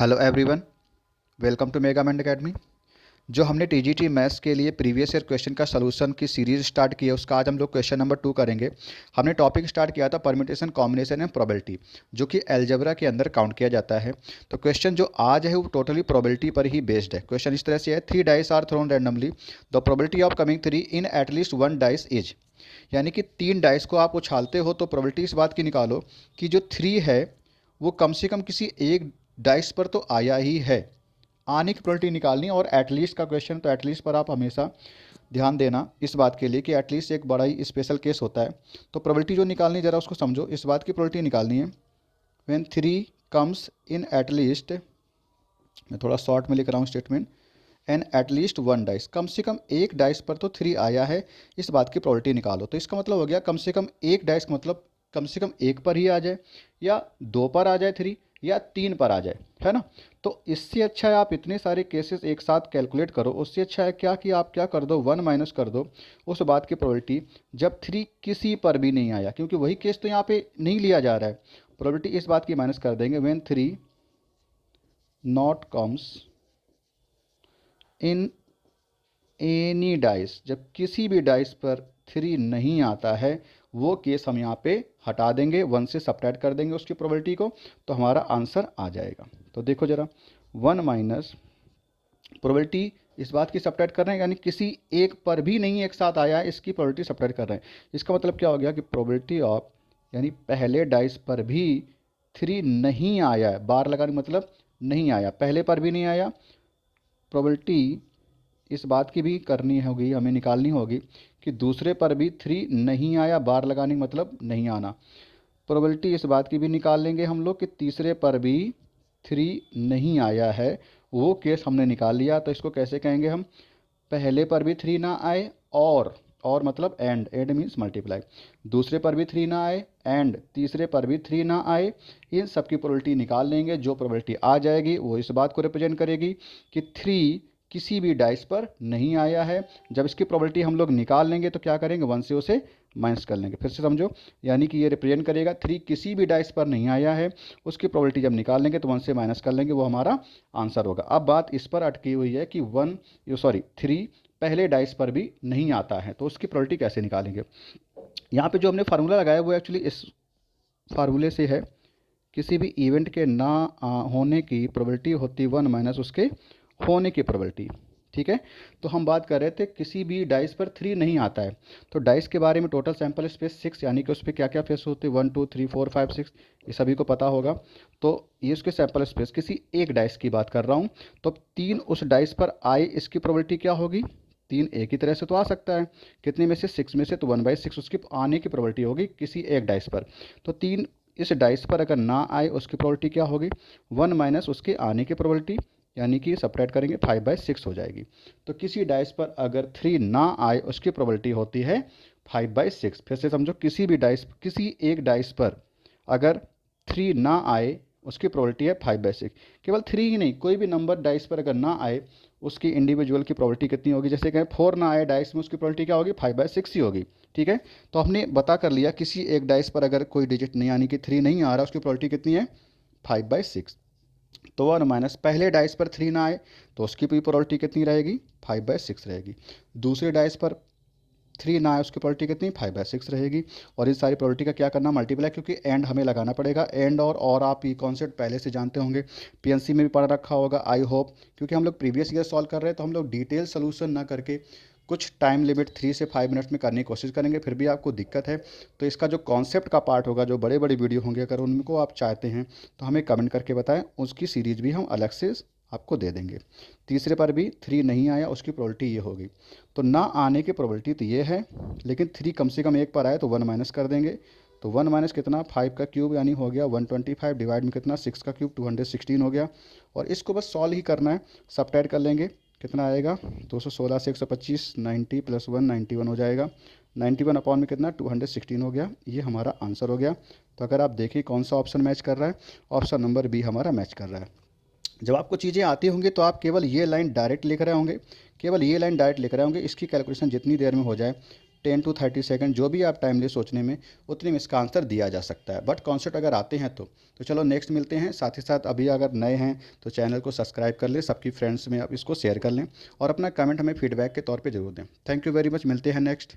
Hello everyone, welcome to मेगामेंट academy. जो हमने टीजीटी मैथ्स के लिए प्रीवियस ईयर क्वेश्चन का सलूशन की सीरीज स्टार्ट की है, उसका आज हम लोग क्वेश्चन नंबर 2 करेंगे। हमने टॉपिक स्टार्ट किया था परम्यूटेशन, कॉम्बिनेशन एंड प्रोबेबिलिटी, जो कि अलजेब्रा के अंदर काउंट किया जाता है। तो क्वेश्चन जो आज है वो टोटली प्रोबेबिलिटी पर ही बेस्ड है। क्वेश्चन इस तरह से है, 3 dice are thrown randomly, the probability of coming 3 in at least 1 dice is. यानी कि 3 डाइस को आप उछालते हो तो प्रोबेबिलिटी इस बात की निकालो कि जो 3 है वो कम से कम किसी एक डाइस पर तो आया ही है। आने की प्रोबेबिलिटी निकालनी है। और एटलीस्ट का क्वेश्चन, तो एटलीस्ट पर आप हमेशा ध्यान देना इस बात के लिए कि एटलीस्ट एक बड़ा ही स्पेशल केस होता है। तो प्रोबेबिलिटी जो निकालनी, ज़रा उसको समझो। इस बात की प्रोबेबिलिटी निकालनी है व्हेन 3 कम्स इन एटलीस्ट, मैं थोड़ा शॉर्ट में लिख रहा हूँ स्टेटमेंट, एंड एटलीस्ट 1 डाइस, कम से कम एक डाइस पर तो 3 आया है, इस बात की प्रोबेबिलिटी निकालो। तो इसका मतलब हो गया कम से कम एक डाइस का मतलब कम से कम एक पर ही आ जाए, या 2 पर आ जाए 3, या 3 पर आ जाए, है ना। तो इससे अच्छा है आप इतने सारे केसेस एक साथ कैलकुलेट करो। उससे अच्छा है क्या कि आप क्या कर दो, 1 माइनस कर दो उस बात की प्रोबेबिलिटी जब 3 किसी पर भी नहीं आया, क्योंकि वही केस तो यहाँ पे नहीं लिया जा रहा है। प्रोबेबिलिटी इस बात की माइनस कर देंगे when 3 not comes in any dice, जब किसी भी डाइस पर 3 नहीं आता है, वो केस हम यहाँ पे हटा देंगे, 1 से सब्ट्रैक्ट कर देंगे उसकी प्रोबेबिलिटी को, तो हमारा आंसर आ जाएगा। तो देखो ज़रा, 1 माइनस प्रोबेबिलिटी इस बात की सब्ट्रैक्ट कर रहे हैं, यानी किसी एक पर भी नहीं एक साथ आया है, इसकी प्रोबेबिलिटी सब्ट्रैक्ट कर रहे हैं। इसका मतलब क्या हो गया कि प्रोबेबिलिटी ऑफ, यानी पहले डाइस पर भी 3 नहीं आया है, बार लगाने मतलब नहीं आया, पहले पर भी नहीं आया। प्रोबेबिलिटी इस बात की भी करनी होगी, हमें निकालनी होगी कि दूसरे पर भी 3 नहीं आया, बार लगाने का मतलब नहीं आना। प्रोबेबिलिटी इस बात की भी निकाल लेंगे हम लोग कि तीसरे पर भी 3 नहीं आया है, वो केस हमने निकाल लिया। तो इसको कैसे कहेंगे हम, पहले पर भी 3 ना आए, और मतलब एंड मीन्स मल्टीप्लाई, दूसरे पर भी 3 ना आए एंड तीसरे पर भी 3 ना आए, इन सब की प्रोबेबिलिटी निकाल लेंगे। जो प्रोबेबिलिटी आ जाएगी वो इस बात को रिप्रेजेंट करेगी कि 3 किसी भी डाइस पर नहीं आया है। जब इसकी प्रोबेबिलिटी हम लोग निकाल लेंगे तो क्या करेंगे, 1 से उसे माइनस कर लेंगे। फिर से समझो, यानी कि ये रिप्रेजेंट करेगा 3 किसी भी डाइस पर नहीं आया है, उसकी प्रोबेबिलिटी जब निकाल लेंगे तो 1 से माइनस कर लेंगे, वो हमारा आंसर होगा। अब बात इस पर अटकी हुई है कि 3 पहले डाइस पर भी नहीं आता है, तो उसकी प्रोबेबिलिटी कैसे निकालेंगे। यहाँ पे जो हमने फार्मूला लगाया वो एक्चुअली इस फार्मूले से है, किसी भी इवेंट के ना होने की प्रोबेबिलिटी होती 1 माइनस उसके होने की प्रोबेबिलिटी। ठीक है, तो हम बात कर रहे थे किसी भी डाइस पर 3 नहीं आता है। तो डाइस के बारे में टोटल सैंपल स्पेस 6, यानी कि उस पर क्या क्या फेस होते हैं, 1 2 3 4 5 6, ये सभी को पता होगा। तो ये उसके सैंपल स्पेस किसी एक डाइस की बात कर रहा हूँ। तो 3 उस डाइस पर आए, इसकी प्रोबेबिलिटी क्या होगी, 3 एक ही तरह से तो आ सकता है, कितने में से, 6 में से, तो 1/6 उसकी आने की प्रोबेबिलिटी होगी किसी एक डाइस पर। तो 3 इस डाइस पर अगर ना आए, उसकी प्रोबेबिलिटी क्या होगी, 1 माइनस उसके आने की प्रोबेबिलिटी, यानी कि सब्ट्रैक्ट करेंगे 5/6 हो जाएगी। तो किसी डाइस पर अगर 3 ना आए, उसकी प्रोबेबिलिटी होती है 5/6। फिर से समझो, किसी भी डाइस, किसी एक डाइस पर अगर 3 ना आए, उसकी प्रोबेबिलिटी है 5/6। केवल 3 ही नहीं, कोई भी नंबर डाइस पर अगर ना आए, उसकी इंडिविजुअल की प्रोबेबिलिटी कितनी होगी। जैसे कहें 4 ना आए डाइस में, उसकी प्रोबेबिलिटी क्या होगी, 5/6 ही होगी। ठीक है, तो हमने बता कर लिया किसी एक डाइस पर अगर कोई डिजिट नहीं, यानी कि 3 नहीं आ रहा, उसकी प्रोबेबिलिटी कितनी है, 5/6। तो 1 माइनस पहले डाइस पर 3 ना आए, तो उसकी भी प्रोबेबिलिटी कितनी रहेगी, 5/6 रहेगी। दूसरे डाइस पर 3 ना आए, उसकी प्रोबेबिलिटी कितनी, 5/6 रहेगी। और इस सारी प्रोबेबिलिटी का क्या करना, मल्टीप्लाई, क्योंकि एंड हमें लगाना पड़ेगा। एंड और आप ये कॉन्सेप्ट पहले से जानते होंगे, पीएनसी में भी पढ़ रखा होगा आई होप, क्योंकि हम लोग प्रीवियस ईयर सॉल्व कर रहे हैं, तो हम लोग डिटेल सोल्यूशन ना करके कुछ टाइम लिमिट 3 से 5 मिनट्स में करने की कोशिश करेंगे। फिर भी आपको दिक्कत है तो इसका जो कॉन्सेप्ट का पार्ट होगा, जो बड़े बड़े वीडियो होंगे, अगर उनको आप चाहते हैं तो हमें कमेंट करके बताएं, उसकी सीरीज़ भी हम अलग से आपको दे देंगे। तीसरे पर भी 3 नहीं आया, उसकी प्रोबेबिलिटी ये होगी। तो ना आने की प्रोबेबिलिटी तो ये है, लेकिन 3 कम से कम एक पर आए तो 1 माइनस कर देंगे। तो 1 माइनस कितना, 5 का क्यूब, यानी हो गया 125, डिवाइड में कितना, 6 का क्यूब, 216 हो गया। और इसको बस सॉल्व ही करना है, सब्ट्रैक्ट कर लेंगे, कितना आएगा, 216 से 125, 90 + 1 91 हो जाएगा। 91 अपॉन में कितना, 216 हो गया। ये हमारा आंसर हो गया। तो अगर आप देखिए कौन सा ऑप्शन मैच कर रहा है, ऑप्शन नंबर बी हमारा मैच कर रहा है। जब आपको चीज़ें आती होंगी तो आप केवल ये लाइन डायरेक्ट लिख रहे होंगे, केवल ये लाइन डायरेक्ट लिख रहे होंगे। इसकी कैलकुलेशन जितनी देर में हो जाए, 10 to 30 सेकंड, जो भी आप टाइम ले सोचने में, उतने में इसका आंसर दिया जा सकता है। बट कॉन्सेप्ट अगर आते हैं तो चलो नेक्स्ट मिलते हैं। साथ ही साथ अभी अगर नए हैं तो चैनल को सब्सक्राइब कर लें, सबकी फ्रेंड्स में आप इसको शेयर कर लें और अपना कमेंट हमें फीडबैक के तौर पे जरूर दें। थैंक यू वेरी मच, मिलते हैं नेक्स्ट।